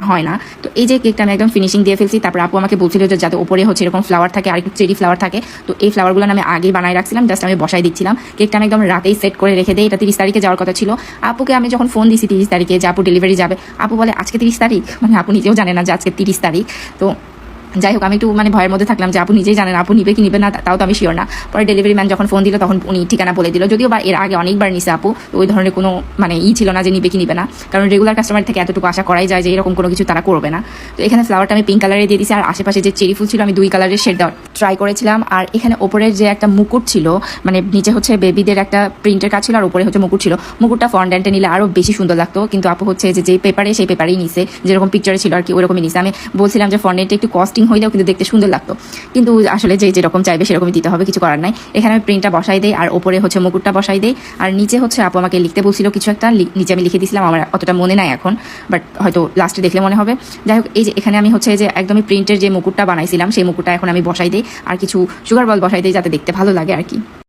করা হয় না। তো এই যে কেকটা আমি একদম ফিনিশিং দিয়ে ফেলছি। তারপর আপু আমাকে বলছিল যে যাতে উপরে হচ্ছে এরকম ফ্লাওয়ার থাকে আর একটু চেরি ফ্লাওয়ার থাকে। তো এই ফ্লাওয়ারগুলো আমি আগেই বানাই রাখছিলাম, জাস্ট আমি বসাই দিচ্ছিলাম। কেকটা আমি একদম রাতেই সেট করে রেখে দিই। এটা 30 তারিখে যাওয়ার কথা ছিল। আপুকে আমি যখন ফোন দিছি 30 তারিখে যে আপু ডেলিভারি যাবে, আপু বলে আজকে 30 তারিখ, মানে আপু নিজেও জানে না যে আজকে 30 তারিখ। তো যাই হোক, আমি একটু মানে ভয়ের মধ্যে থাকলাম যে আপু নিজেই জানেন আপু নিবে কি নিবে না, তাও তো আমি শিওর না। পরে ডেলিভারি ম্যান যখন ফোন দিল তখন উনি ঠিকানা বলে দিল, যদিও বা এর আগে অনেকবার নিছে আপু, তো ওই ধরনের কোনো মানে ছিল না যে নিবে কি নিবে না, কারণ রেগুলার কাস্টমার থেকে এতটুকু আশা করাই যায় যে এরকম কোনো কিছু তারা করবে না। তো এখানে ফ্লাওয়ারটা আমি পিঙ্ক কালারে দিয়ে দিয়েছি, আর আশেপাশে যে চেরি ফুল ছিল আমি 2 কালারের শেড দেওয়ার ট্রাই করেছিলাম। আর এখানে ওপরের যে একটা মুকুট ছিল, মানে নিচে হচ্ছে বেবিদের একটা প্রিন্টের কাজ ছিল আর উপরে হচ্ছে মুকুট ছিল, মুকুটটা ফন্ডেন্টে নিলে আরও বেশি সুন্দর লাগতো, কিন্তু আপু হচ্ছে যে পেপারে সেই পেপারেই নিছে, যেরকম পিকচারে ছিল আর কি ওরকমই নিছে। আমি বলছিলাম যে ফন্ডেন্টে একটু কস্টিং হইলেও কিন্তু দেখতে সুন্দর লাগতো, কিন্তু আসলে যেরকম চাইবে সেরকমই দিতে হবে, কিছু করার নাই। এখানে আমি প্রিন্টটা বসাই দেই আর ওপরে হচ্ছে মুকুটটা বসাই দেই, আর নিচে হচ্ছে আপু আমাকে লিখতে বলছিল কিছু একটা, নিচে আমি লিখে দিয়েছিলাম, আমার অতটা মনে নাই এখন, বাট হয়তো লাস্টে দেখলে মনে হবে। যাই হোক, এই যে এখানে আমি হচ্ছে যে একদমই প্রিন্টের যে মুকুটটা বানাইছিলাম সেই মুকুটটা এখন আমি বসাই দিই আর কিছু সুগার বল বসাই দিই যাতে দেখতে ভালো লাগে আর কি।